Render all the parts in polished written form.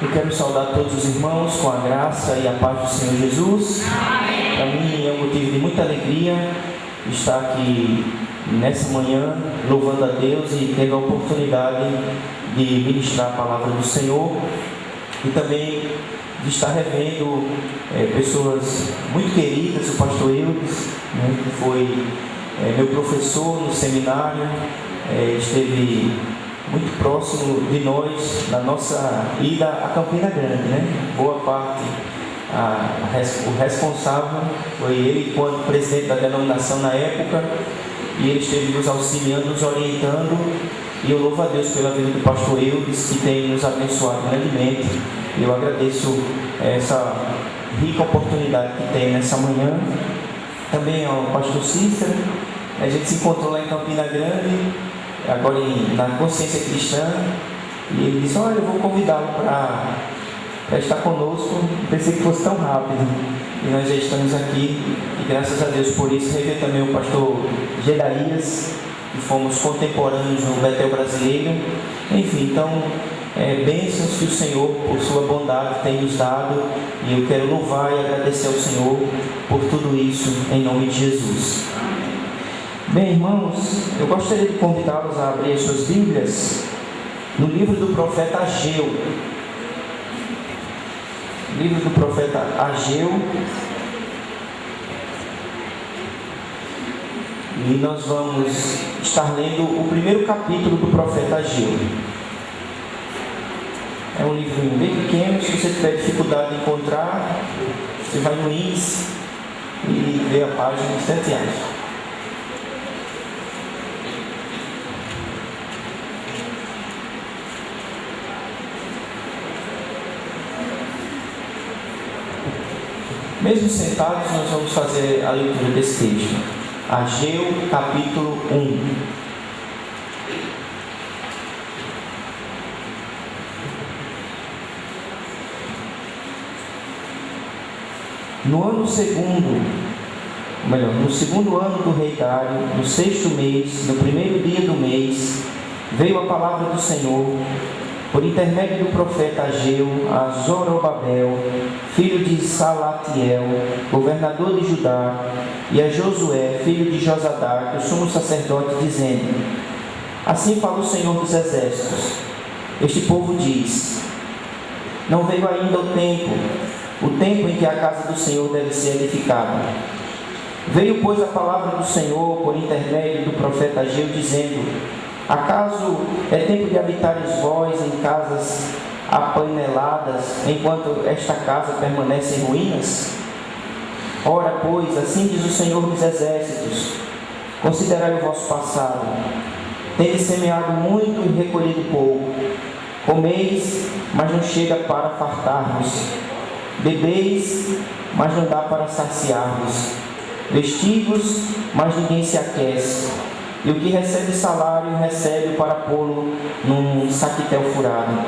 Eu quero saudar todos os irmãos com a graça e a paz do Senhor Jesus. Para mim é um motivo de muita alegria estar aqui nessa manhã, louvando a Deus e tendo a oportunidade de ministrar a palavra do Senhor e também de estar revendo pessoas muito queridas, o pastor Eudes, que foi meu professor no seminário, esteve muito próximo de nós na nossa ida a Campina Grande, Boa parte, o responsável foi ele, enquanto presidente da denominação na época, e ele esteve nos auxiliando, nos orientando, e eu louvo a Deus pela vida do pastor Eudes, que tem nos abençoado grandemente. Eu agradeço essa rica oportunidade que tem nessa manhã. Também ao pastor Cícero, a gente se encontrou lá em Campina Grande, agora na Consciência Cristã, e ele disse: olha, eu vou convidá-lo para estar conosco. Pensei que fosse tão rápido, e nós já estamos aqui, e graças a Deus por isso. Rever também o pastor Gedarias, que fomos contemporâneos no Betel Brasileiro. Enfim, então, bênçãos que o Senhor, por sua bondade, tem nos dado, e eu quero louvar e agradecer ao Senhor por tudo isso, em nome de Jesus. Bem, irmãos, eu gostaria de convidá-los a abrir as suas Bíblias no livro do profeta Ageu. Livro do profeta Ageu. E nós vamos estar lendo o primeiro capítulo do profeta Ageu. É um livrinho bem pequeno. Se você tiver dificuldade de encontrar, você vai no índice e vê a página em instantes. Mesmo sentados, nós vamos fazer a leitura desse texto. Ageu, capítulo 1. No segundo ano do rei Dário, no 6º mês, no primeiro dia do mês, veio a palavra do Senhor, por intermédio do profeta Ageu, a Zorobabel, filho de Salatiel, governador de Judá, e a Josué, filho de Josadac, o sumo sacerdote, dizendo: assim fala o Senhor dos Exércitos. Este povo diz: não veio ainda o tempo em que a casa do Senhor deve ser edificada. Veio, pois, a palavra do Senhor por intermédio do profeta Ageu, dizendo: acaso é tempo de habitares vós em casas apaineladas, enquanto esta casa permanece em ruínas? Ora, pois, assim diz o Senhor dos Exércitos: considerai o vosso passado. Tendes semeado muito e recolhido pouco. Comeis, mas não chega para fartar-vos. Bebeis, mas não dá para saciar-vos. Vestivos, mas ninguém se aquece. E o que recebe salário, recebe para pô-lo num saquitel furado.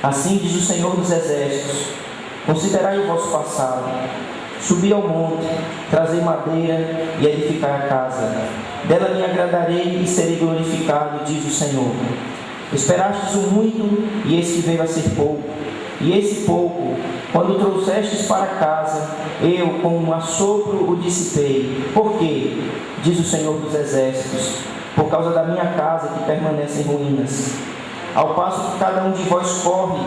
Assim diz o Senhor dos Exércitos: considerai o vosso passado. Subi ao monte, trazei madeira e edificai a casa. Dela me agradarei e serei glorificado, diz o Senhor. Esperastes o muito, e eis que veio a ser pouco. E esse pouco, quando trouxestes para casa, eu com um assopro o dissipei. Por quê? Diz o Senhor dos Exércitos: por causa da minha casa que permanece em ruínas. Ao passo que cada um de vós corre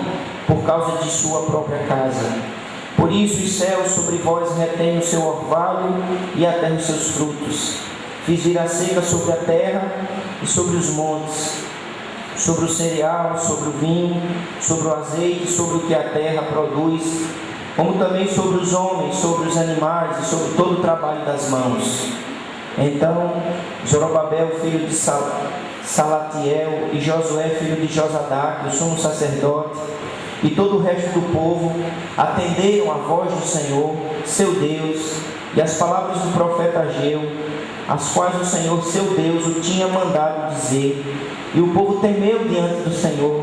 por causa de sua própria casa. Por isso os céus sobre vós retêm o seu orvalho e a terra os seus frutos. Fiz vir a seca sobre a terra e sobre os montes, sobre o cereal, sobre o vinho, sobre o azeite, sobre o que a terra produz, como também sobre os homens, sobre os animais e sobre todo o trabalho das mãos. Então Zorobabel, filho de Salatiel, e Josué, filho de Josadac, o sumo sacerdote, e todo o resto do povo atenderam a voz do Senhor, seu Deus, e as palavras do profeta Ageu, as quais o Senhor, seu Deus, o tinha mandado dizer. E o povo temeu diante do Senhor.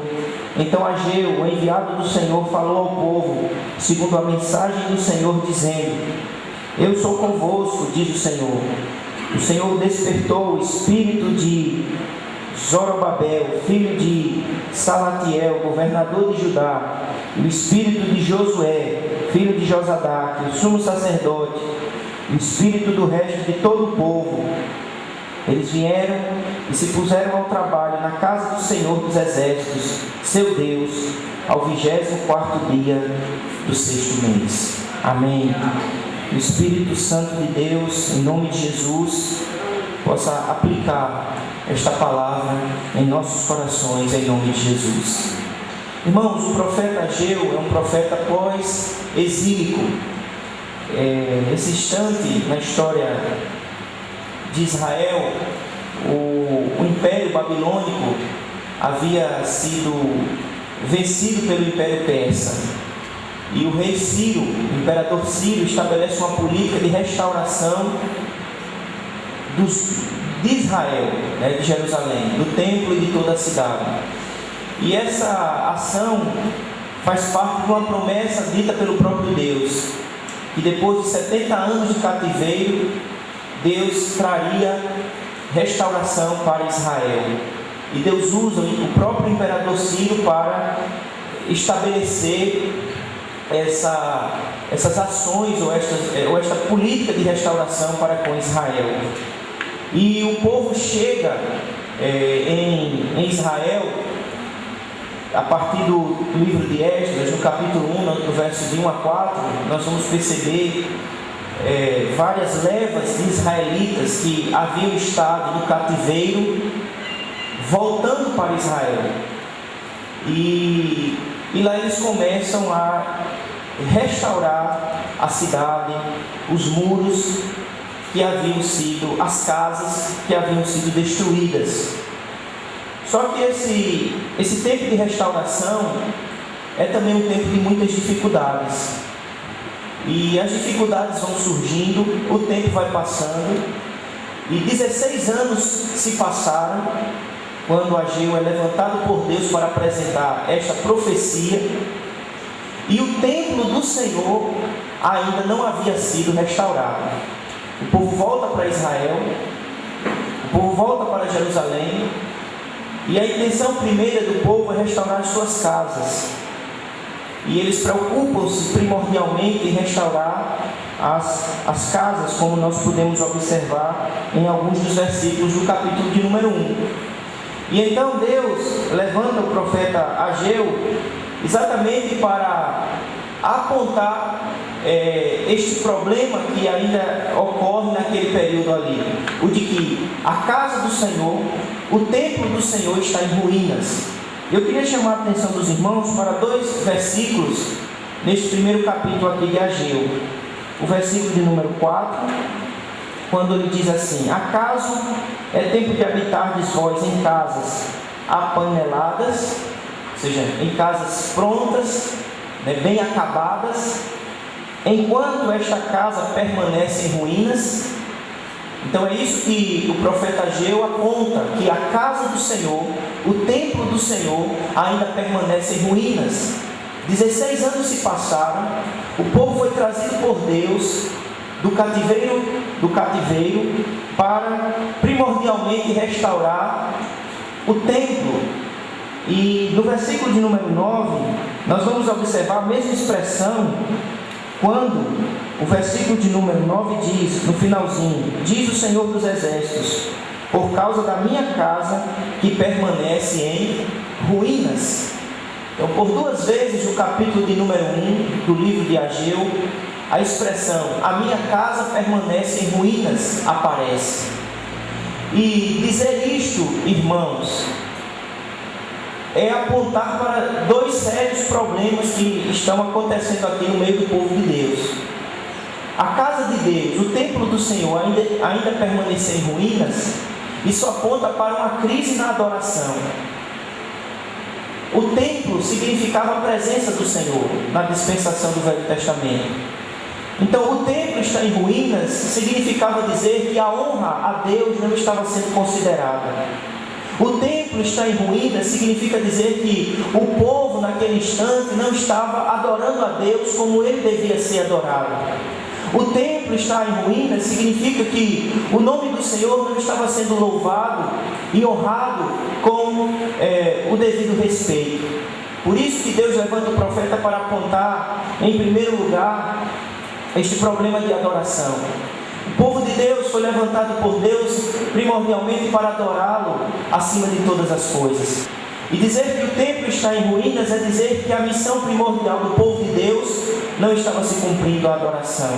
Então Ageu, o enviado do Senhor, falou ao povo, segundo a mensagem do Senhor, dizendo: eu sou convosco, diz o Senhor. O Senhor despertou o espírito de Zorobabel, filho de Salatiel, governador de Judá, o espírito de Josué, filho de Josadaque, o sumo sacerdote, o espírito do resto de todo o povo. Eles vieram e se puseram ao trabalho na casa do Senhor dos Exércitos, seu Deus, ao 24º dia do 6º mês. Amém. O Espírito Santo de Deus, em nome de Jesus, possa aplicar esta palavra em nossos corações, em nome de Jesus. Irmãos, o profeta Ageu é um profeta pós-exílico. Nesse instante, na história de Israel, o Império Babilônico havia sido vencido pelo Império Persa. E o rei Ciro, o imperador Ciro, estabelece uma política de restauração de Israel, de Jerusalém, do templo e de toda a cidade. E essa ação faz parte de uma promessa dita pelo próprio Deus, que depois de 70 anos de cativeiro, Deus traria restauração para Israel. E Deus usa o próprio imperador Ciro para estabelecer essas ações ou esta política de restauração para com Israel. E o povo chega em Israel a partir do livro de Esdras, no capítulo 1, no verso de 1 a 4, nós vamos perceber várias levas de israelitas que haviam estado no cativeiro, voltando para Israel. E lá eles começam a restaurar a cidade, os muros que haviam sido, as casas que haviam sido destruídas. Só que esse tempo de restauração é também um tempo de muitas dificuldades. E as dificuldades vão surgindo, o tempo vai passando, e 16 anos se passaram quando Ageu é levantado por Deus para apresentar esta profecia, e o templo do Senhor ainda não havia sido restaurado. O povo volta para Israel, o povo volta para Jerusalém, e a intenção primeira do povo é restaurar as suas casas. E eles preocupam-se primordialmente em restaurar as casas, como nós podemos observar em alguns dos versículos do capítulo de número 1. E então Deus levanta o profeta Ageu exatamente para apontar este problema que ainda ocorre naquele período ali, o de que a casa do Senhor, o templo do Senhor está em ruínas. Eu queria chamar a atenção dos irmãos para 2 versículos neste primeiro capítulo aqui de Ageu. O versículo de número 4, quando ele diz assim: acaso é tempo de habitardes vós em casas apaneladas, ou seja, em casas prontas, bem acabadas, enquanto esta casa permanece em ruínas? Então é isso que o profeta Ageu aponta, que a casa do Senhor, o templo do Senhor, ainda permanece em ruínas. 16 anos se passaram, o povo foi trazido por Deus do cativeiro para primordialmente restaurar o templo. E no versículo de número 9, nós vamos observar a mesma expressão quando o versículo de número 9 diz, no finalzinho: diz o Senhor dos Exércitos, por causa da minha casa que permanece em ruínas. Então, por 2 vezes no capítulo de número 1 do livro de Ageu, a expressão a minha casa permanece em ruínas aparece. E dizer isto, irmãos, é apontar para 2 sérios problemas que estão acontecendo aqui no meio do povo de Deus. A casa de Deus, o templo do Senhor ainda permanecer em ruínas, isso aponta para uma crise na adoração. O templo significava a presença do Senhor na dispensação do Velho Testamento. Então, o templo estar em ruínas significava dizer que a honra a Deus não estava sendo considerada. O templo estar em ruínas significa dizer que o povo naquele instante não estava adorando a Deus como ele devia ser adorado. O templo estar em ruínas significa que o nome do Senhor não estava sendo louvado e honrado com o devido respeito. Por isso que Deus levanta o profeta para apontar, em primeiro lugar, este problema de adoração. O povo de Deus foi levantado por Deus primordialmente para adorá-lo acima de todas as coisas. E dizer que o templo está em ruínas é dizer que a missão primordial do povo de Deus não estava se cumprindo, a adoração.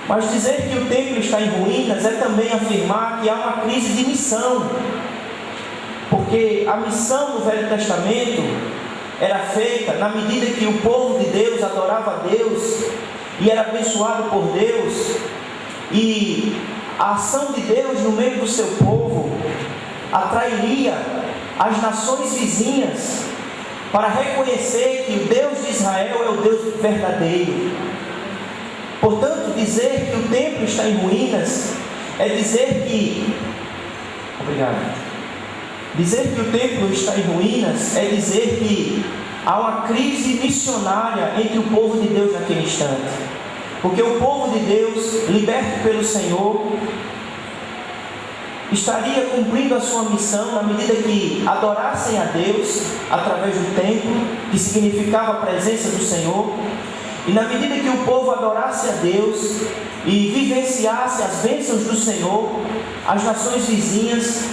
Mas dizer que o templo está em ruínas é também afirmar que há uma crise de missão. Porque a missão do Velho Testamento era feita na medida que o povo de Deus adorava a Deus e era abençoado por Deus, e a ação de Deus no meio do seu povo atrairia as nações vizinhas para reconhecer que o Deus de Israel é o Deus verdadeiro. Portanto, dizer que o templo está em ruínas é dizer que... Dizer que o templo está em ruínas é dizer que há uma crise missionária entre o povo de Deus naquele instante. Porque o povo de Deus, liberto pelo Senhor, estaria cumprindo a sua missão na medida que adorassem a Deus através do templo, que significava a presença do Senhor, e na medida que o povo adorasse a Deus e vivenciasse as bênçãos do Senhor, as nações vizinhas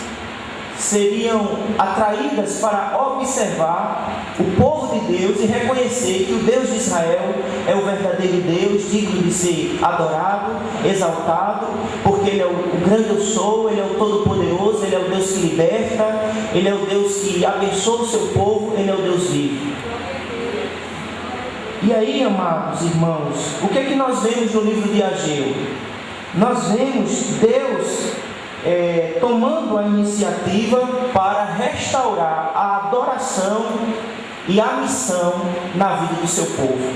seriam atraídas para observar o povo de Deus e reconhecer que o Deus de Israel é o verdadeiro Deus, digno de ser adorado, exaltado, porque Ele é o grande eu sou, Ele é o todo-poderoso, Ele é o Deus que liberta, Ele é o Deus que abençoa o seu povo, Ele é o Deus vivo. E aí, amados irmãos, o que é que nós vemos no livro de Ageu? Nós vemos Deus tomando a iniciativa para restaurar a adoração e a missão na vida do seu povo.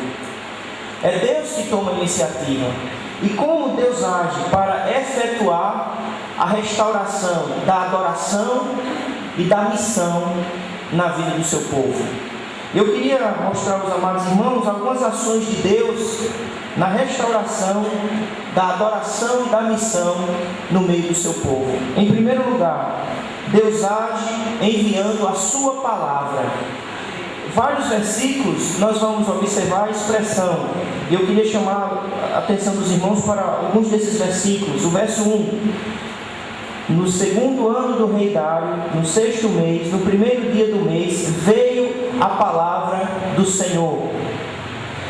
É Deus que toma a iniciativa. E como Deus age para efetuar a restauração da adoração e da missão na vida do seu povo. Eu queria mostrar aos amados irmãos algumas ações de Deus na restauração da adoração e da missão no meio do seu povo. Em primeiro lugar, Deus age enviando a sua palavra. Vários versículos nós vamos observar a expressão. Eu queria chamar a atenção dos irmãos para alguns desses versículos. O verso 1. No segundo ano do rei Dário, no 6º mês, no primeiro dia do mês, veio a palavra do Senhor.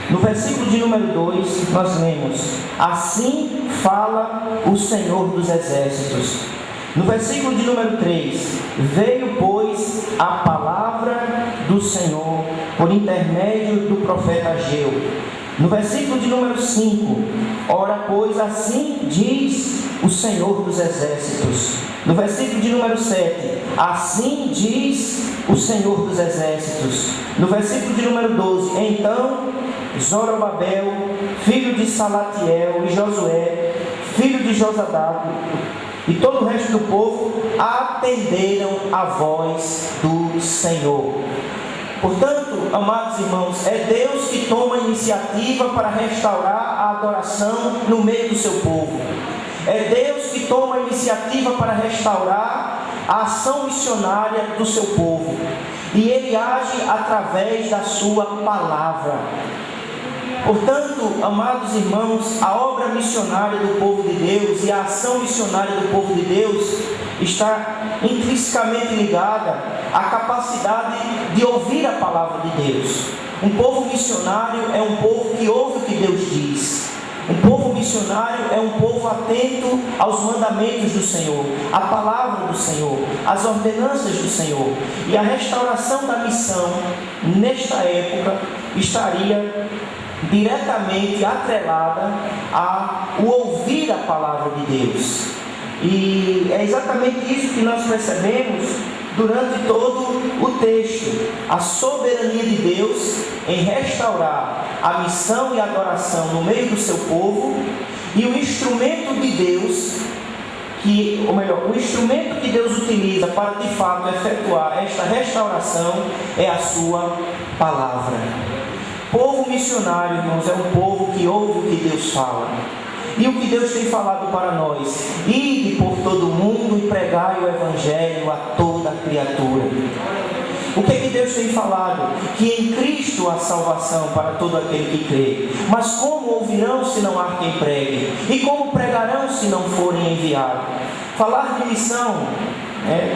No versículo de número 2, nós lemos: assim fala o Senhor dos exércitos. No versículo de número 3, veio, pois, a palavra do Senhor por intermédio do profeta Ageu. No versículo de número 5, ora, pois, assim diz o Senhor dos exércitos. No versículo de número 7, assim diz o Senhor dos exércitos. No versículo de número 12, então Zorobabel, filho de Salatiel, e Josué, filho de Josadac, e todo o resto do povo atenderam a voz do Senhor. Portanto, amados irmãos, é Deus que toma a iniciativa para restaurar a adoração no meio do seu povo. É Deus que toma a iniciativa para restaurar a ação missionária do seu povo. E Ele age através da sua palavra. Portanto, amados irmãos, a obra missionária do povo de Deus e a ação missionária do povo de Deus está intrinsecamente ligada à capacidade de ouvir a palavra de Deus. Um povo missionário é um povo que ouve o que Deus diz. Um povo missionário é um povo atento aos mandamentos do Senhor, à palavra do Senhor, às ordenanças do Senhor. E a restauração da missão, nesta época, estaria diretamente atrelada ao ouvir a palavra de Deus. E é exatamente isso que nós percebemos durante todo o texto. A soberania de Deus em restaurar a missão e a adoração no meio do seu povo, e o instrumento de Deus, o instrumento que Deus utiliza para de fato efetuar esta restauração é a sua palavra. Povo missionário, irmãos, é um povo que ouve o que Deus fala. E o que Deus tem falado para nós: ide por todo o mundo e pregai o Evangelho a toda criatura. O que é que Deus tem falado? Que em Cristo há salvação para todo aquele que crê. Mas como ouvirão se não há quem pregue? E como pregarão se não forem enviados? Falar de missão,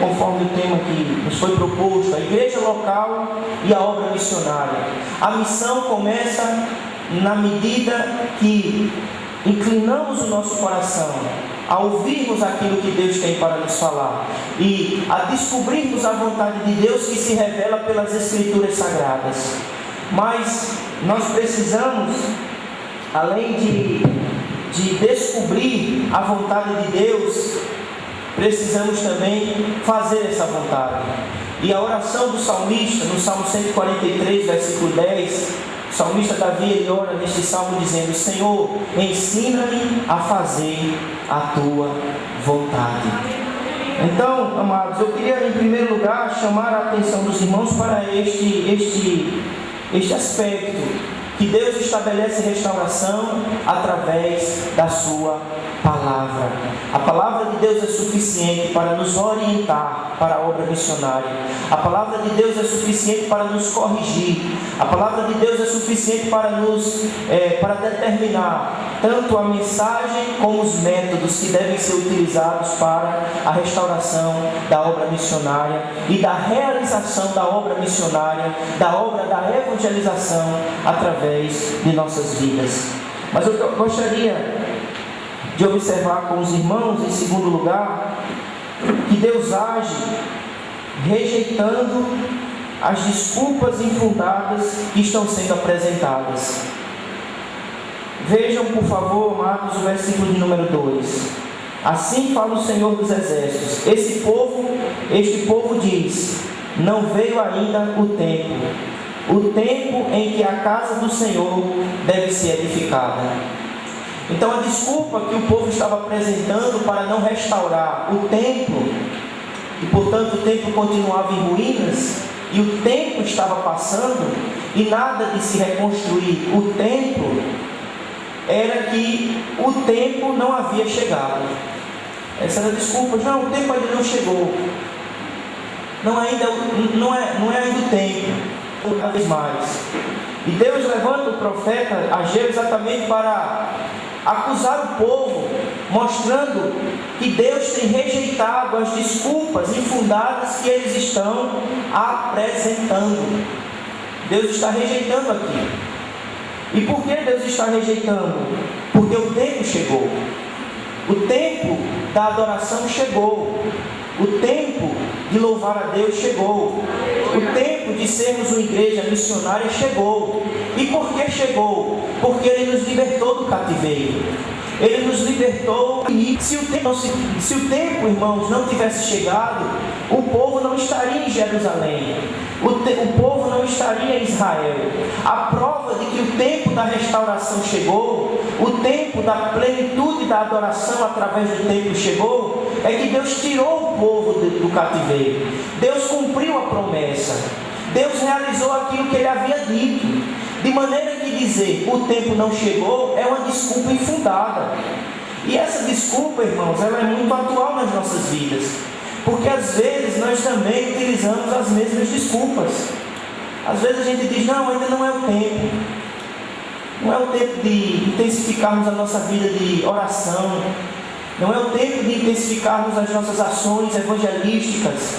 conforme o tema que nos foi proposto, a igreja local e a obra missionária. A missão começa na medida que inclinamos o nosso coração a ouvirmos aquilo que Deus tem para nos falar e a descobrirmos a vontade de Deus que se revela pelas Escrituras Sagradas. Mas nós precisamos, além de descobrir a vontade de Deus, precisamos também fazer essa vontade. E a oração do salmista, no Salmo 143, versículo 10, o salmista Davi, ele ora neste salmo dizendo: Senhor, ensina-me a fazer a tua vontade. Então, amados, eu queria em primeiro lugar chamar a atenção dos irmãos para este aspecto, que Deus estabelece restauração através da sua palavra. A palavra de Deus é suficiente para nos orientar para a obra missionária. A palavra de Deus é suficiente para nos corrigir. A palavra de Deus é suficiente para para determinar tanto a mensagem como os métodos que devem ser utilizados para a restauração da obra missionária e da realização da obra missionária, da obra da evangelização através de nossas vidas. Mas eu gostaria de observar com os irmãos, em segundo lugar, que Deus age rejeitando as desculpas infundadas que estão sendo apresentadas. Vejam, por favor, amados, o versículo de número 2. Assim fala o Senhor dos Exércitos: este povo diz, não veio ainda o tempo em que a casa do Senhor deve ser edificada. Então a desculpa que o povo estava apresentando para não restaurar o templo, e portanto o templo continuava em ruínas, e o tempo estava passando, e nada de se reconstruir o templo, era que o tempo não havia chegado. Essa era a desculpa: não, o tempo ainda não chegou, não é ainda o tempo, cada vez mais. E Deus levanta o profeta Ageu exatamente para acusar o povo, mostrando que Deus tem rejeitado as desculpas infundadas que eles estão apresentando. Deus está rejeitando aqui. E por que Deus está rejeitando? Porque o tempo chegou. O tempo da adoração chegou. O tempo de louvar a Deus chegou. O tempo de sermos uma igreja missionária chegou. E por que chegou? Porque Ele nos libertou do cativeiro. Ele nos libertou. E se o tempo, irmãos, não tivesse chegado, o povo não estaria em Jerusalém. O povo não estaria em Israel. A prova de que o tempo da restauração chegou, o tempo da plenitude da adoração através do templo chegou, é que Deus tirou o povo do cativeiro. Deus cumpriu a promessa. Deus realizou aquilo que Ele havia dito. De maneira que dizer o tempo não chegou é uma desculpa infundada. E essa desculpa, irmãos, ela é muito atual nas nossas vidas. Porque às vezes nós também utilizamos as mesmas desculpas. Às vezes a gente diz: não, ainda não é o tempo. Não é o tempo de intensificarmos a nossa vida de oração. Não é o tempo de intensificarmos as nossas ações evangelísticas.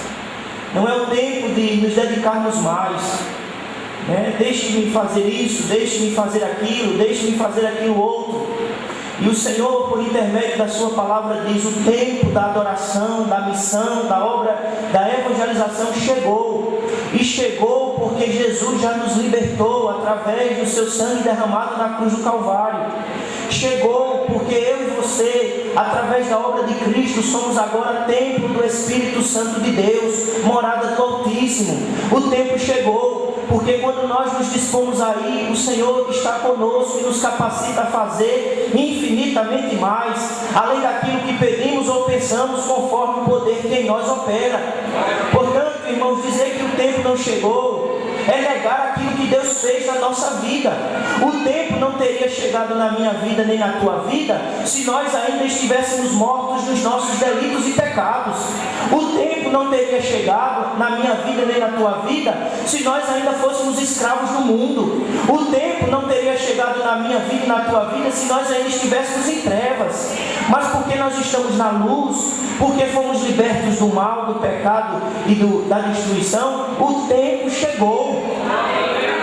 Não é o tempo de nos dedicarmos mais. Deixe-me fazer isso, deixe-me fazer aquilo, deixe-me fazer aquilo outro. E o Senhor, por intermédio da sua palavra, diz: o tempo da adoração, da missão, da obra, da evangelização chegou. E chegou porque Jesus já nos libertou através do seu sangue derramado na cruz do Calvário. Chegou porque eu e você, através da obra de Cristo, somos agora templo do Espírito Santo de Deus, morada do Altíssimo. O tempo chegou porque quando nós nos dispomos a ir, o Senhor está conosco e nos capacita a fazer infinitamente mais, além daquilo que pedimos ou pensamos, conforme o poder que em nós opera. Portanto, irmãos, dizer que o tempo não chegou é negar aquilo que Deus fez na nossa vida. O tempo não teria chegado na minha vida nem na tua vida se nós ainda estivéssemos mortos nos nossos delitos e pecados. O tempo não teria chegado na minha vida nem na tua vida se nós ainda fôssemos escravos do mundo. O tempo não teria chegado na minha vida e na tua vida se nós ainda estivéssemos em trevas. Mas porque nós estamos na luz, porque fomos libertos do mal, do pecado e da destruição, o tempo chegou.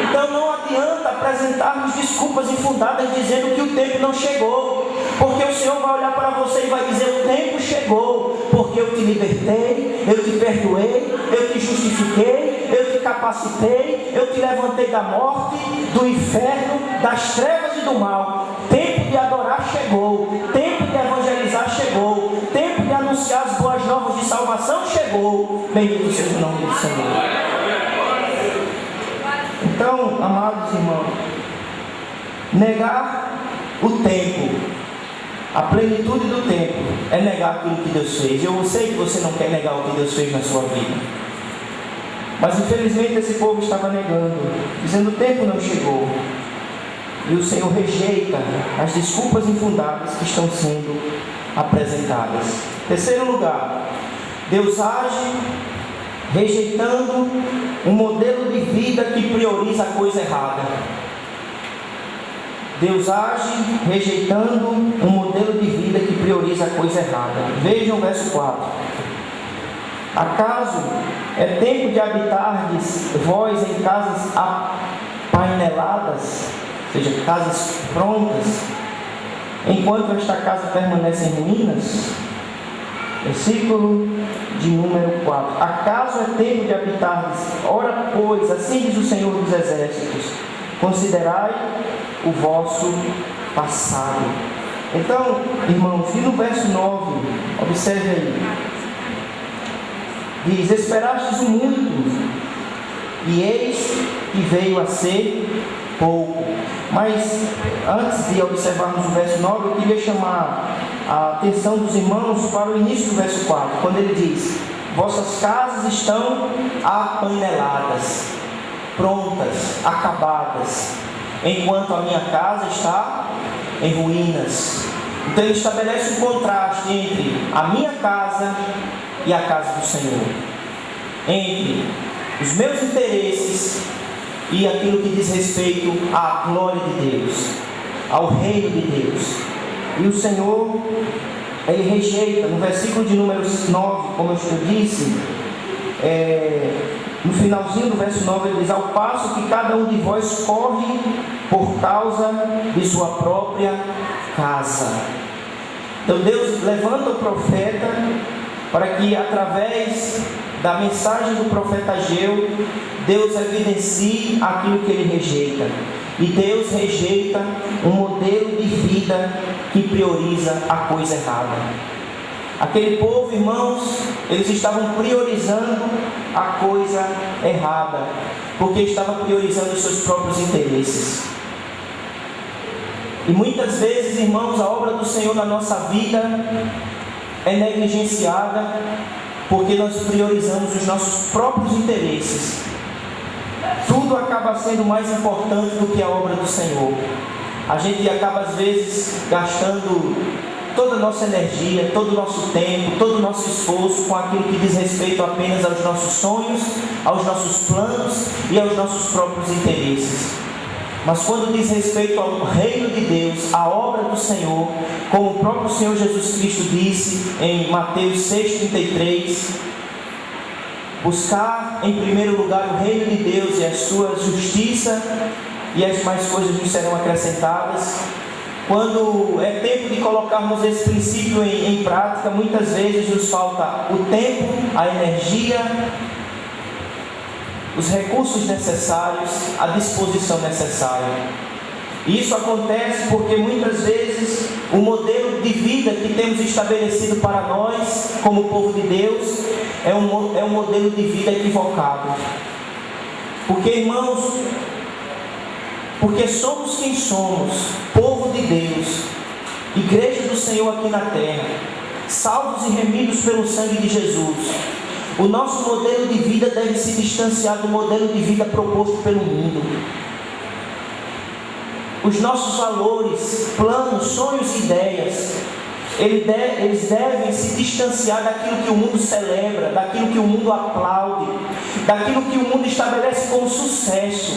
Então não adianta apresentarmos desculpas infundadas dizendo que o tempo não chegou, porque o Senhor vai olhar para você e vai dizer: o tempo chegou, porque eu te libertei, eu te perdoei, eu te justifiquei, eu te capacitei, eu te levantei da morte, do inferno, das trevas e do mal. Tempo de adorar chegou, tempo de evangelizar chegou, tempo de anunciar as boas novas de salvação chegou. Bendito seja o nome do Senhor. Então, amados irmãos, negar o tempo, a plenitude do tempo, é negar aquilo que Deus fez. Eu sei que você não quer negar o que Deus fez na sua vida, mas infelizmente esse povo estava negando, dizendo: o tempo não chegou. E o Senhor rejeita as desculpas infundadas que estão sendo apresentadas. Terceiro lugar, Deus age rejeitando um modelo de vida que prioriza a coisa errada. Deus age rejeitando um modelo de vida que prioriza a coisa errada. Vejam o verso 4. Acaso é tempo de habitardes vós em casas apaineladas, ou seja, casas prontas, enquanto esta casa permanece em ruínas? Versículo de número 4. Acaso é tempo de habitardes? Ora, pois, assim diz o Senhor dos Exércitos: considerai o vosso passado. Então, irmãos, e no verso 9, observe aí, diz: esperastes o muito, e eis que veio a ser pouco. Mas antes de observarmos o verso 9, eu queria chamar a atenção dos irmãos para o início do verso 4, quando ele diz: vossas casas estão apaineladas, prontas, acabadas, enquanto a minha casa está em ruínas. Então ele estabelece um contraste entre a minha casa e a casa do Senhor, entre os meus interesses e aquilo que diz respeito à glória de Deus, ao reino de Deus. E o Senhor, ele rejeita, no versículo de número 9, como eu disse, no finalzinho do verso 9, ele diz: ao passo que cada um de vós corre por causa de sua própria casa. Então Deus levanta o profeta para que, através da mensagem do profeta Ageu, Deus evidencie aquilo que ele rejeita. E Deus rejeita um modelo de vida que prioriza a coisa errada. Aquele povo, irmãos, eles estavam priorizando a coisa errada, porque estavam priorizando os seus próprios interesses. E muitas vezes, irmãos, a obra do Senhor na nossa vida é negligenciada porque nós priorizamos os nossos próprios interesses. Tudo acaba sendo mais importante do que a obra do Senhor. A gente acaba às vezes gastando toda a nossa energia, todo o nosso tempo, todo o nosso esforço com aquilo que diz respeito apenas aos nossos sonhos, aos nossos planos e aos nossos próprios interesses. Mas quando diz respeito ao reino de Deus, à obra do Senhor, como o próprio Senhor Jesus Cristo disse em Mateus 6,33, buscar em primeiro lugar o reino de Deus e a sua justiça, e as mais coisas nos serão acrescentadas. Quando é tempo de colocarmos esse princípio em prática, muitas vezes nos falta o tempo, a energia, os recursos necessários, a disposição necessária. E isso acontece porque muitas vezes o modelo de vida que temos estabelecido para nós, como povo de Deus, é um modelo de vida equivocado. Porque, irmãos, porque somos quem somos, povo de Deus, igreja do Senhor aqui na terra, salvos e remidos pelo sangue de Jesus, o nosso modelo de vida deve se distanciar do modelo de vida proposto pelo mundo. Os nossos valores, planos, sonhos e ideias eles devem se distanciar daquilo que o mundo celebra, daquilo que o mundo aplaude, daquilo que o mundo estabelece como sucesso.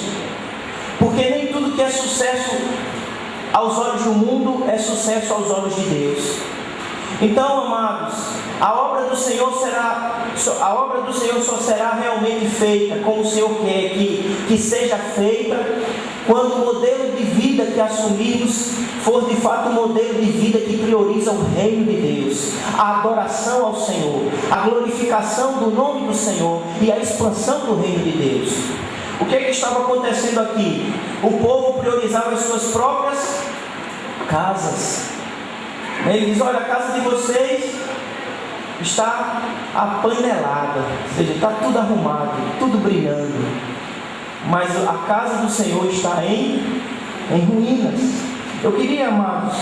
Porque nem tudo que é sucesso aos olhos do mundo é sucesso aos olhos de Deus. Então, amados, a obra do Senhor só será realmente feita como o Senhor quer que seja feita, quando o modelo de vida que assumirmos for de fato um modelo de vida que prioriza o reino de Deus, a adoração ao Senhor, a glorificação do nome do Senhor e a expansão do reino de Deus. O que estava acontecendo aqui? O povo priorizava as suas próprias casas. Ele diz: olha, a casa de vocês está apanelada, ou seja, está tudo arrumado, tudo brilhando, mas a casa do Senhor está em ruínas. Eu queria, amados,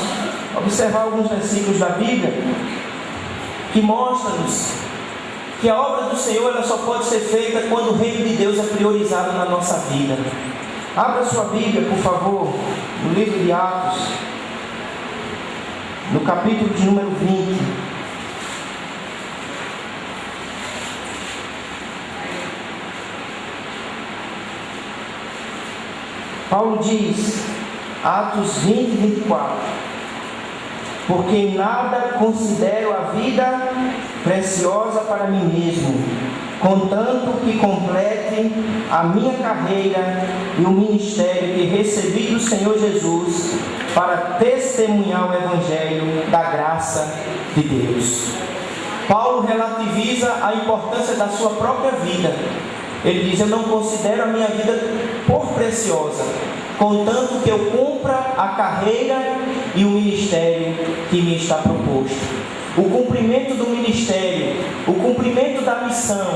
observar alguns versículos da Bíblia que mostram-nos que a obra do Senhor ela só pode ser feita quando o reino de Deus é priorizado na nossa vida. Abra sua Bíblia, por favor, no livro de Atos, no capítulo de número 20. Paulo diz, Atos 20, 24: porque em nada considero a vida preciosa para mim mesmo, contanto que complete a minha carreira e o ministério que recebi do Senhor Jesus para testemunhar o Evangelho da graça de Deus. Paulo relativiza a importância da sua própria vida. Ele diz: eu não considero a minha vida por preciosa, contanto que eu cumpra a carreira e o ministério que me está proposto. O cumprimento do ministério, o cumprimento da missão,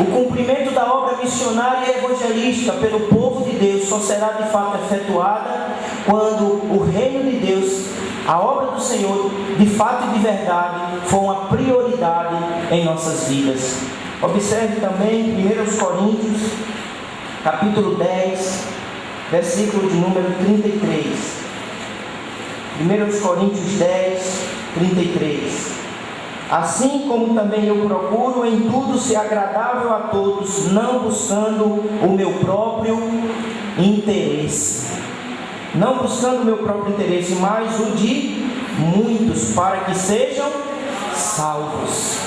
o cumprimento da obra missionária e evangelística pelo povo de Deus só será de fato efetuada quando o reino de Deus, a obra do Senhor, de fato e de verdade, for uma prioridade em nossas vidas. Observe também 1 Coríntios, capítulo 10, versículo de número 33. 1 Coríntios 10, 33. Assim como também eu procuro em tudo ser agradável a todos, não buscando o meu próprio interesse. Não buscando o meu próprio interesse, mas o de muitos, para que sejam salvos.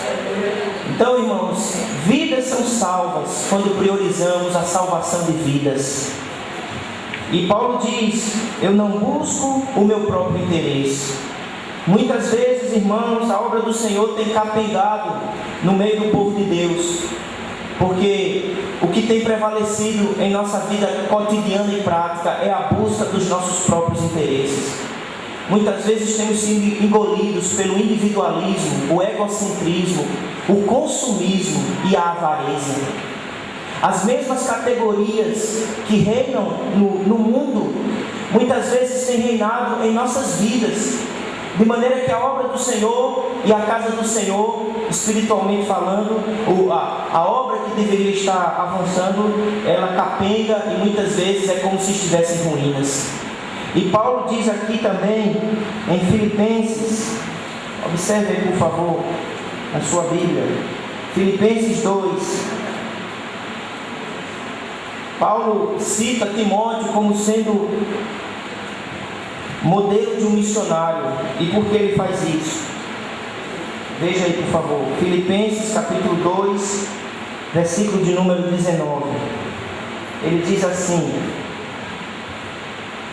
Então, irmãos, vidas são salvas quando priorizamos a salvação de vidas. E Paulo diz: eu não busco o meu próprio interesse. Muitas vezes, irmãos, a obra do Senhor tem capengado no meio do povo de Deus, porque o que tem prevalecido em nossa vida cotidiana e prática é a busca dos nossos próprios interesses. Muitas vezes temos sido engolidos pelo individualismo, o egocentrismo, o consumismo e a avareza. As mesmas categorias que reinam no mundo, muitas vezes têm reinado em nossas vidas, de maneira que a obra do Senhor e a casa do Senhor, espiritualmente falando, a obra que deveria estar avançando, ela capenga e muitas vezes é como se estivesse em ruínas. E Paulo diz aqui também, em Filipenses, observe aí, por favor, na sua Bíblia, Filipenses 2, Paulo cita Timóteo como sendo modelo de um missionário. E por que ele faz isso? Veja aí, por favor, Filipenses capítulo 2, versículo de número 19. Ele diz assim: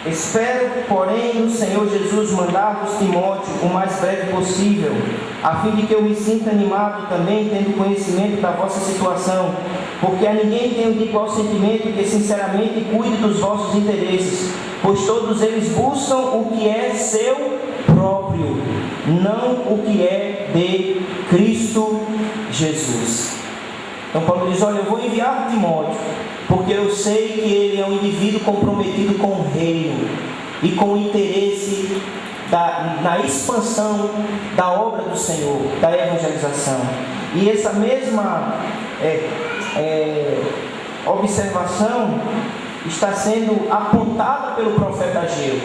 espero, porém, no Senhor Jesus mandar-vos Timóteo o mais breve possível, a fim de que eu me sinta animado também, tendo conhecimento da vossa situação, porque a ninguém tenho de igual sentimento que sinceramente cuide dos vossos interesses, pois todos eles buscam o que é seu próprio, não o que é de Cristo Jesus. Então Paulo diz: olha, eu vou enviar Timóteo, porque eu sei que ele é um indivíduo comprometido com o reino e com o interesse na expansão da obra do Senhor, da evangelização. E essa mesma observação está sendo apontada pelo profeta Ageu,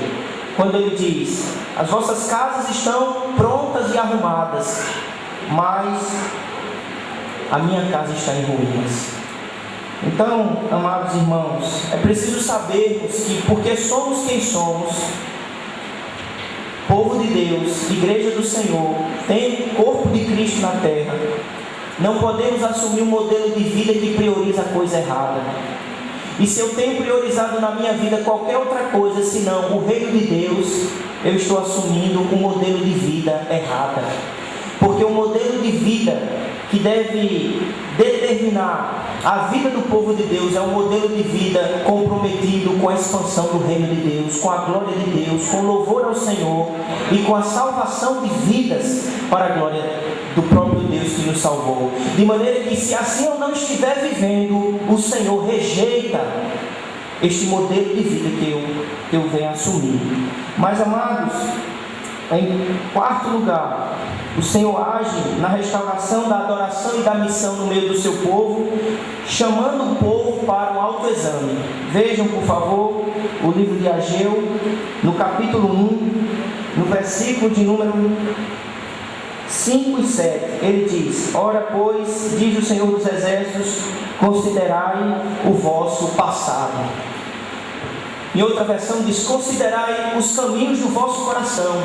quando ele diz: as vossas casas estão prontas e arrumadas, mas a minha casa está em ruínas. Então, amados irmãos, é preciso sabermos que, porque somos quem somos, povo de Deus, igreja do Senhor, tem corpo de Cristo na terra, não podemos assumir um modelo de vida que prioriza a coisa errada. E se eu tenho priorizado na minha vida qualquer outra coisa senão o reino de Deus, eu estou assumindo um modelo de vida errada. Porque o modelo de vida que deve determinar a vida do povo de Deus é um modelo de vida comprometido com a expansão do reino de Deus, com a glória de Deus, com louvor ao Senhor e com a salvação de vidas para a glória do próprio Deus que nos salvou. De maneira que, se assim eu não estiver vivendo, o Senhor rejeita este modelo de vida que eu venho assumir. Mas, amados, em quarto lugar, o Senhor age na restauração da adoração e da missão no meio do seu povo, chamando o povo para um autoexame. Vejam, por favor, o livro de Ageu, no capítulo 1, no versículo de número 5 e 7, ele diz: ora, pois, diz o Senhor dos Exércitos, considerai o vosso passado. Em outra versão diz: considerai os caminhos do vosso coração.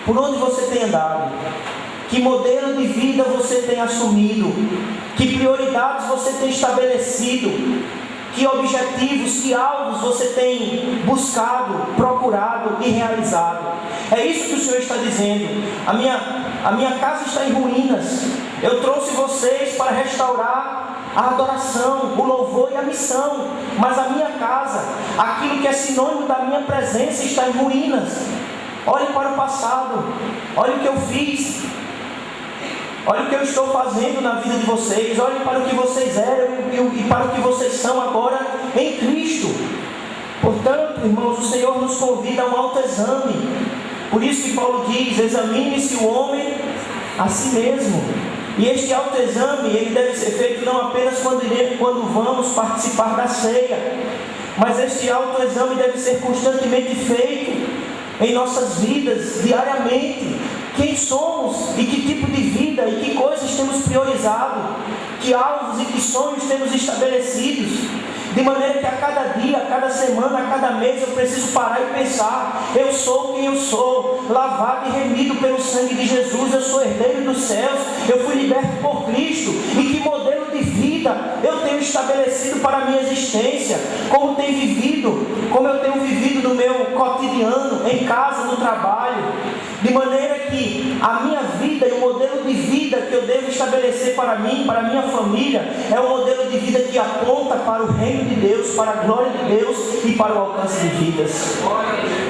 Por onde você tem andado? Que modelo de vida você tem assumido? Que prioridades você tem estabelecido? Que objetivos, que alvos você tem buscado, procurado e realizado? É isso que o Senhor está dizendo. A minha casa está em ruínas. Eu trouxe vocês para restaurar a adoração, o louvor e a missão. Mas a minha casa, aquilo que é sinônimo da minha presença, está em ruínas. Olhe para o passado. Olhe o que eu fiz. Olha o que eu estou fazendo na vida de vocês. Olhe para o que vocês eram e para o que vocês são agora em Cristo. Portanto, irmãos, o Senhor nos convida a um autoexame. Por isso que Paulo diz: examine-se o homem a si mesmo. E este autoexame, ele deve ser feito não apenas quando vamos participar da ceia, mas este autoexame deve ser constantemente feito em nossas vidas, diariamente. Quem somos e que tipo de vida e que coisas temos priorizado, que alvos e que sonhos temos estabelecidos, de maneira que a cada dia, a cada semana, a cada mês eu preciso parar e pensar: eu sou quem eu sou, lavado e remido pelo sangue de Jesus, eu sou herdeiro dos céus, eu fui liberto por Cristo. E que modelo de vida eu tenho estabelecido para a minha existência? Como eu tenho vivido no meu cotidiano, em casa, no trabalho? De maneira que a minha vida e o modelo de vida que eu devo estabelecer para mim, para a minha família, é um modelo de vida que aponta para o reino de Deus, para a glória de Deus e para o alcance de vidas.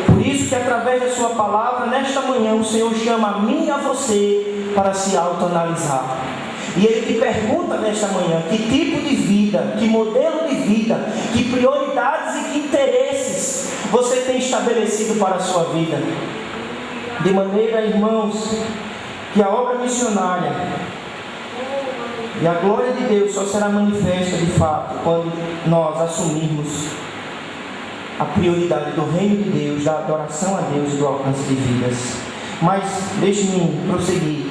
Por isso que, através da sua palavra, nesta manhã o Senhor chama a mim e a você para se autoanalisar. E Ele te pergunta nesta manhã: que tipo de vida, que modelo de vida, que prioridades e que interesses você tem estabelecido para a sua vida? De maneira, irmãos, que a obra missionária e a glória de Deus só será manifesta de fato quando nós assumirmos a prioridade do reino de Deus, da adoração a Deus e do alcance de vidas. Mas deixe-me prosseguir.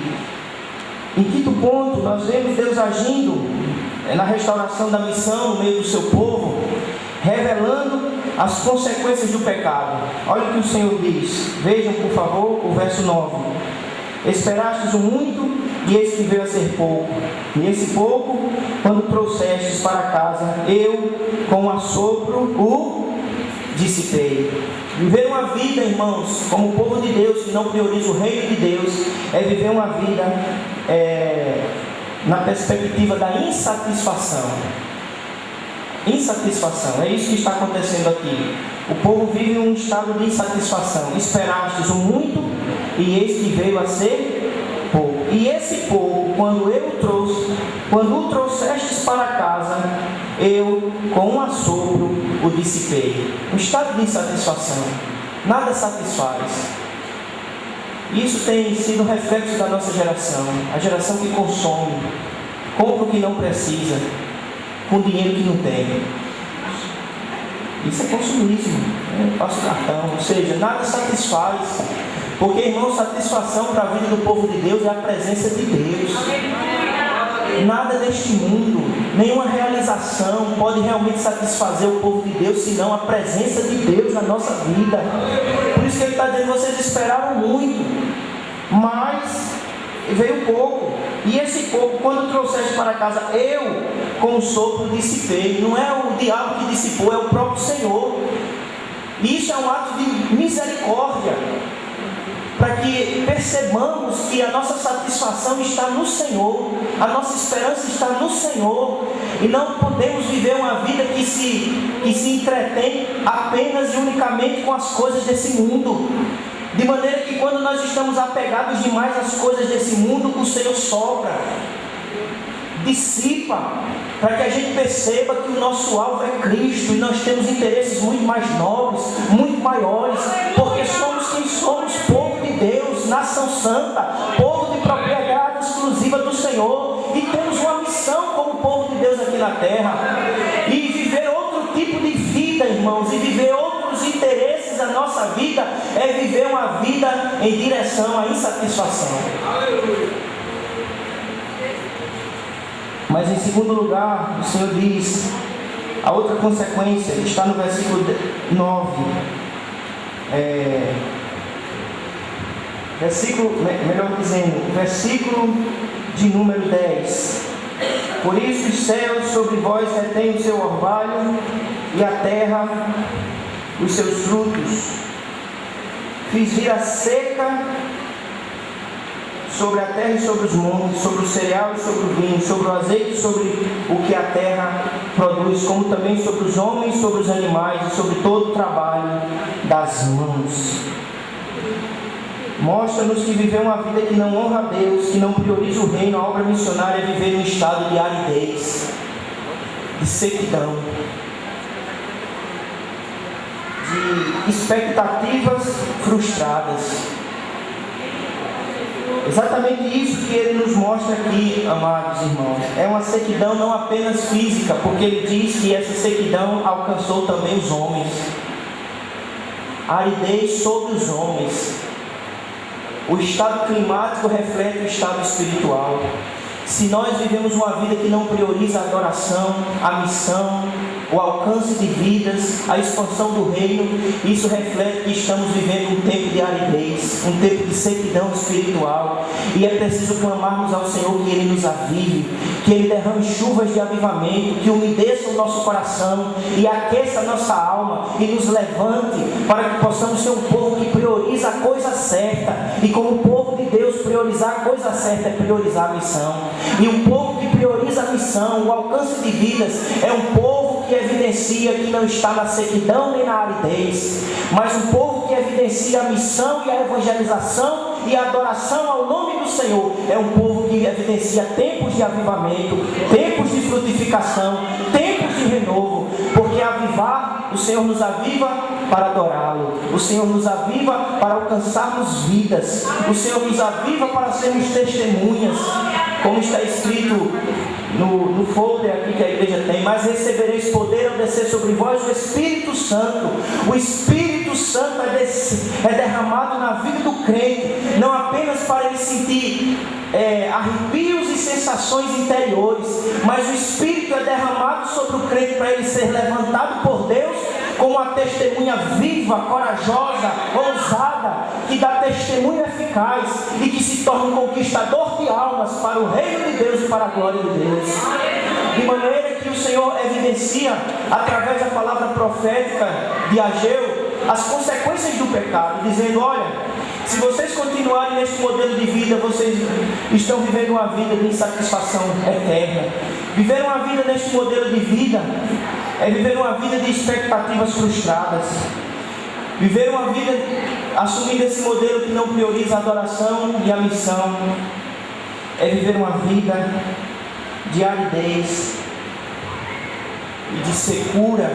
Em quinto ponto, nós vemos Deus agindo na restauração da missão no meio do seu povo, revelando as consequências do pecado. Olha o que o Senhor diz. Vejam, por favor, o verso 9. Esperastes o muito, e eis que veio a ser pouco. E esse pouco, quando trouxestes para casa, eu, com um assopro, o dissipei. Viver uma vida, irmãos, como povo de Deus, que não prioriza o reino de Deus, é viver uma vida na perspectiva da insatisfação. Insatisfação, é isso que está acontecendo aqui. O povo vive em um estado de insatisfação. Esperastes o muito, e eis que veio a ser pouco. E esse pouco, quando o trouxestes para casa, eu, com um assopro, o dissipei. Um estado de insatisfação. Nada satisfaz. Isso tem sido reflexo da nossa geração. A geração que consome, compra o que não precisa, com dinheiro que não tem. Isso é consumismo, passo cartão, ou seja, nada satisfaz. Porque, irmão, satisfação para a vida do povo de Deus é a presença de Deus. Nada deste mundo, nenhuma realização pode realmente satisfazer o povo de Deus, senão a presença de Deus na nossa vida. Por isso que ele está dizendo, vocês esperaram muito, mas veio pouco. E esse pouco, quando trouxeste para casa, eu com o sopro dissipei. Não é o diabo que dissipou, é o próprio Senhor. E isso é um ato de misericórdia, para que percebamos que a nossa satisfação está no Senhor, a nossa esperança está no Senhor, e não podemos viver uma vida que se entretém apenas e unicamente com as coisas desse mundo, de maneira que quando nós estamos apegados demais às coisas desse mundo, o Senhor sobra, dissipa, para que a gente perceba que o nosso alvo é Cristo, e nós temos interesses muito mais nobres, muito maiores, porque somos quem somos, povo de Deus, nação santa, povo de propriedade exclusiva do Senhor, e temos uma missão como povo de Deus aqui na terra, e viver outro tipo de vida, irmãos, e viver outros interesses da nossa vida, é viver uma vida em direção à insatisfação. Mas em segundo lugar, o Senhor diz, a outra consequência está no versículo 9, melhor dizendo, versículo de número 10. Por isso os céus sobre vós retêm o seu orvalho, e a terra os seus frutos. Fiz vir a seca sobre a terra e sobre os montes, sobre o cereal e sobre o vinho, sobre o azeite e sobre o que a terra produz, como também sobre os homens, sobre os animais e sobre todo o trabalho das mãos. Mostra-nos que viver uma vida que não honra a Deus, que não prioriza o reino, a obra missionária é viver num estado de aridez, de sequidão, de expectativas frustradas. Exatamente isso que ele nos mostra aqui, amados irmãos. É uma sequidão não apenas física, porque ele diz que essa sequidão alcançou também os homens. A aridez sobre os homens. O estado climático reflete o estado espiritual. Se nós vivemos uma vida que não prioriza a adoração, a missão, o alcance de vidas, a expansão do reino, isso reflete que estamos vivendo um tempo de aridez, um tempo de sequidão espiritual, e é preciso clamarmos ao Senhor que Ele nos avive, que Ele derrame chuvas de avivamento, que umedeça o nosso coração e aqueça a nossa alma e nos levante para que possamos ser um povo que prioriza a coisa certa, e como povo de Deus, priorizar a coisa certa é priorizar a missão. E um povo que prioriza a missão, o alcance de vidas, é um povo que evidencia que não está na sequidão nem na aridez, mas um povo que evidencia a missão e a evangelização e a adoração ao nome do Senhor. É um povo que evidencia tempos de avivamento, tempos de frutificação, tempos de renovo, porque avivar, o Senhor nos aviva para adorá-lo, o Senhor nos aviva para alcançarmos vidas, o Senhor nos aviva para sermos testemunhas, como está escrito no folder aqui que a igreja tem: mas recebereis poder ao descer sobre vós o Espírito Santo. O Espírito Santo é derramado na vida do crente, não apenas para ele sentir arrepios e sensações interiores, mas o Espírito é derramado sobre o crente para ele ser levantado por Deus como uma testemunha viva, corajosa, ousada, que dá testemunho eficaz e que se torna um conquistador de almas para o reino de Deus e para a glória de Deus. De maneira que o Senhor evidencia, através da palavra profética de Ageu, as consequências do pecado, dizendo: olha, se vocês continuarem nesse modelo de vida, vocês estão vivendo uma vida de insatisfação eterna. Viver uma vida neste modelo de vida é viver uma vida de expectativas frustradas. Viver uma vida assumindo esse modelo que não prioriza a adoração e a missão é viver uma vida de aridez e de secura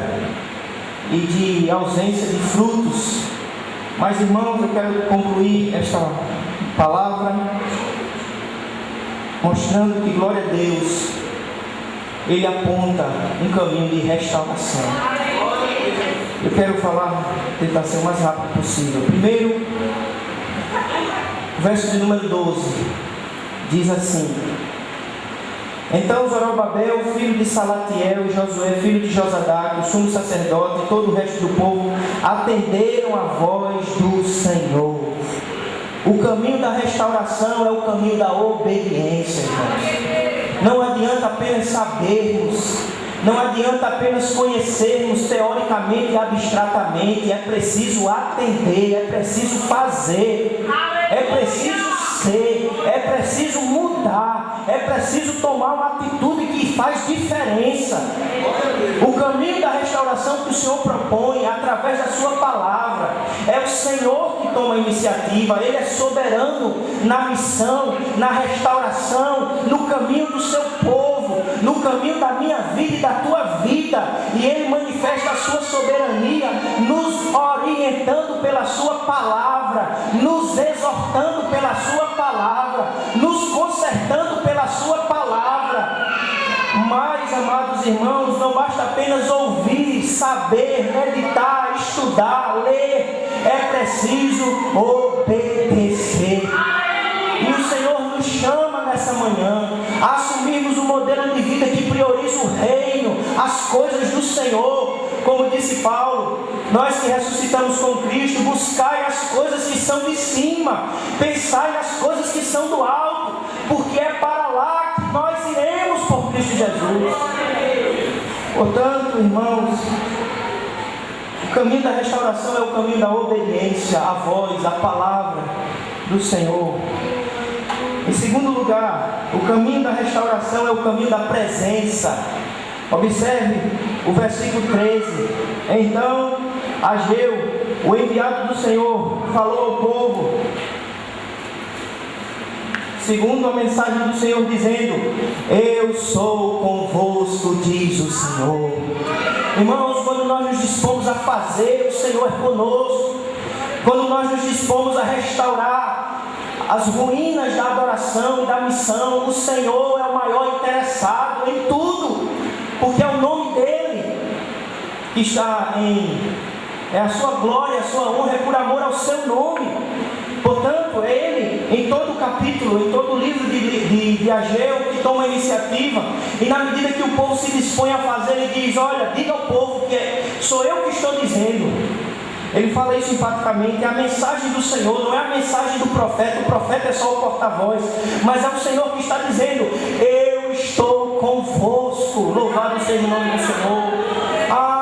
e de ausência de frutos. Mas, irmãos, eu quero concluir esta palavra mostrando que, glória a Deus, Ele aponta um caminho de restauração. Eu quero tentar ser o mais rápido possível. Primeiro, verso de número 12, diz assim: Então Zorobabel, filho de Salatiel, e Josué, filho de Josadaque, o sumo sacerdote e todo o resto do povo atenderam a voz do Senhor. O caminho da restauração é o caminho da obediência, irmãos. Não adianta apenas sabermos, não adianta apenas conhecermos teoricamente e abstratamente. É preciso atender, é preciso fazer, é preciso ser, é preciso mudar, é preciso tomar uma atitude que faz diferença. O caminho da restauração que o Senhor propõe através da sua palavra, é o Senhor que toma a iniciativa. Ele é soberano na missão, na restauração, no caminho do seu povo, no caminho da minha vida e da tua vida. E Ele manifesta a sua soberania, nos orientando pela sua palavra, nos exortando pela sua palavra, nos consertando pela sua palavra. Mas, amados irmãos, não basta apenas ouvir, saber, meditar, estudar, ler. É preciso obedecer. E o Senhor nos chama nessa manhã a assumirmos um modelo de vida que prioriza o reino, as coisas do Senhor. Como disse Paulo, nós que ressuscitamos com Cristo, buscai as coisas que são de cima, pensai nas coisas que são do alto, porque é para lá que nós iremos por Cristo Jesus. Portanto, irmãos, o caminho da restauração é o caminho da obediência à voz, à palavra do Senhor. Em segundo lugar, o caminho da restauração é o caminho da presença. Observe o versículo 13. Então Ageu, o enviado do Senhor, falou ao povo segundo a mensagem do Senhor, dizendo: Eu sou convosco, diz o Senhor. Irmãos, quando nós nos dispomos a fazer, o Senhor é conosco. Quando nós nos dispomos a restaurar as ruínas da adoração e da missão, o Senhor é o maior interessado em tudo, porque é o nome dEle que está é a sua glória, a sua honra, é por amor ao seu nome. Portanto, é Ele, em todo o capítulo, em todo o livro de Ageu, que toma a iniciativa, e na medida que o povo se dispõe a fazer, Ele diz: olha, diga ao povo que sou eu que estou dizendo. Ele fala isso enfaticamente. É a mensagem do Senhor, não é a mensagem do profeta. O profeta é só o porta-voz, mas é o Senhor que está dizendo: eu estou convosco. Louvado seja o nome do Senhor.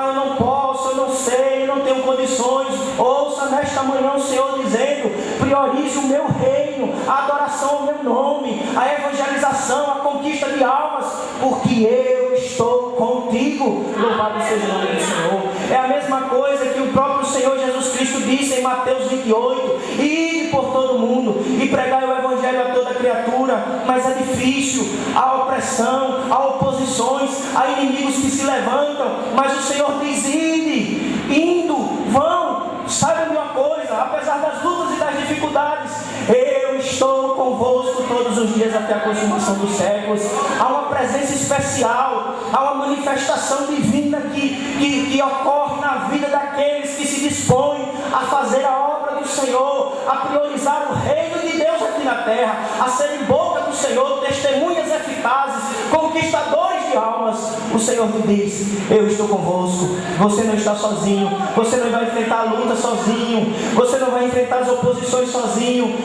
Eu não posso, eu não sei, eu não tenho condições. Ouça nesta manhã o Senhor dizendo: priorize o meu reino, a adoração ao meu nome, a evangelização, a conquista de almas, porque eu estou contigo. Louvado seja o nome do Senhor. É a mesma coisa que o próprio Senhor Jesus Cristo disse em Mateus 28: ide por todo o mundo e pregai o evangelho a toda criatura. Mas é difícil, há opressão, há oposições, há inimigos que se levantam, mas o Senhor diz: ide, indo, vão. Saiba de uma coisa, apesar das lutas e das dificuldades, eu estou convosco todos os dias até a consumação dos séculos. Há uma presença especial, há uma manifestação divina que ocorre na vida daqueles que se dispõem a fazer a obra do Senhor, a priorizar o reino de Deus aqui na terra, a serem boca do Senhor, testemunhas eficazes, conquistadores de almas. O Senhor te diz: eu estou convosco. Você não está sozinho, você não vai enfrentar a luta sozinho, você não vai enfrentar as oposições sozinho,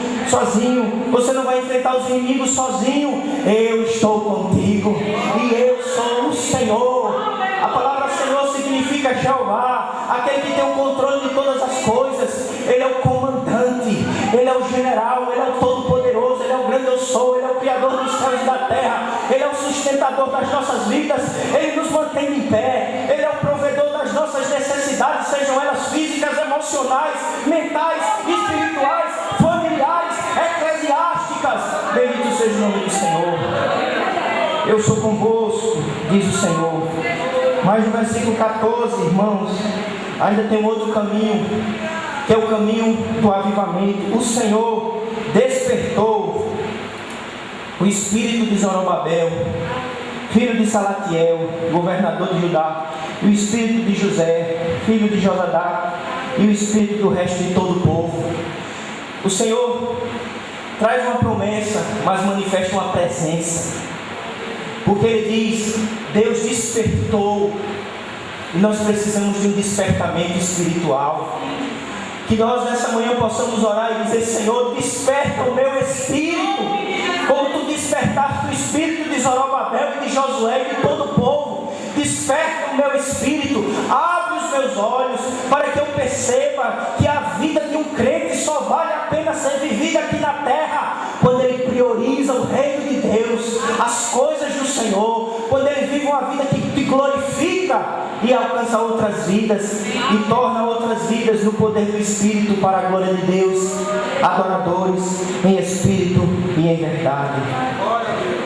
você não vai enfrentar os inimigos sozinho. Eu estou contigo e eu sou o Senhor. A palavra Senhor significa Jeová, aquele que tem o controle de todas as coisas. Ele é o comandante, Ele é o general, Ele é o todo-poderoso, Ele é o grande eu sou, Ele é o criador dos céus e da terra, Ele é o sustentador das nossas vidas, Ele nos mantém em pé, Ele é o provedor das nossas necessidades, sejam elas físicas, emocionais, mentais, espirituais, familiares, eclesiásticas. Bendito seja o nome do Senhor. Eu sou convosco, diz o Senhor. Mas no versículo 14, irmãos, ainda tem um outro caminho, que é o caminho do avivamento. O Senhor despertou o espírito de Zorobabel, filho de Salatiel, governador de Judá, o espírito de José, filho de Josadac, e o espírito do resto de todo o povo. O Senhor traz uma promessa, mas manifesta uma presença, porque Ele diz: Deus despertou, e nós precisamos de um despertamento espiritual. Que nós nessa manhã possamos orar e dizer: Senhor, desperta o meu espírito, como Tu despertaste o espírito de Zorobabel e de Josué e de todo o povo. Desperta o meu espírito, abre os meus olhos, para que eu perceba que a vida de um crente só vale a pena ser vivida aqui na terra, quando ele prioriza o reino de Deus, as coisas do Senhor, quando ele vive uma vida que te glorifica e alcança outras vidas, e torna outras vidas no poder do Espírito, para a glória de Deus, adoradores em espírito e em verdade.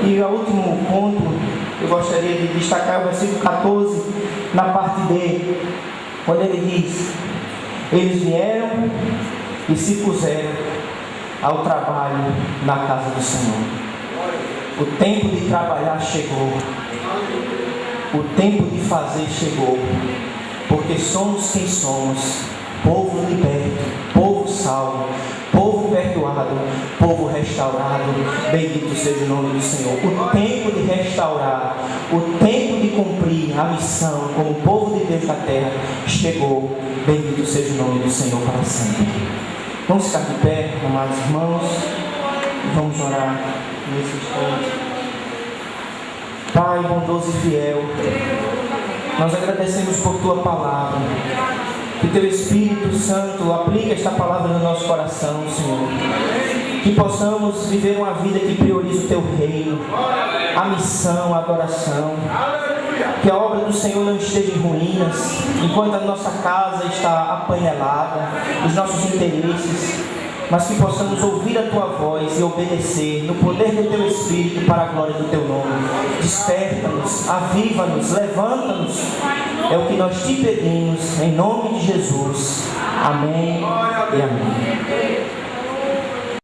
E o último ponto, eu gostaria de destacar o versículo 14, na parte D, quando ele diz: eles vieram e se puseram ao trabalho na casa do Senhor. O tempo de trabalhar chegou, o tempo de fazer chegou, porque somos quem somos: povo liberto, povo salvo, povo perdoado, povo restaurado. Bendito seja o nome do Senhor. O tempo de restaurar, o tempo de cumprir a missão como povo de Deus na terra chegou. Bendito seja o nome do Senhor para sempre. Vamos ficar de pé, amados irmãos, e vamos orar nesse instante. Pai bondoso e fiel, nós agradecemos por Tua palavra. Que Teu Espírito Santo aplique esta palavra no nosso coração, Senhor. Que possamos viver uma vida que priorize o Teu reino, a missão, a adoração. Que a obra do Senhor não esteja em ruínas, enquanto a nossa casa está apanelada, os nossos interesses, mas que possamos ouvir a Tua voz e obedecer no poder do Teu Espírito, para a glória do Teu nome. Desperta-nos, aviva-nos, levanta-nos. É o que nós Te pedimos, em nome de Jesus. Amém e amém.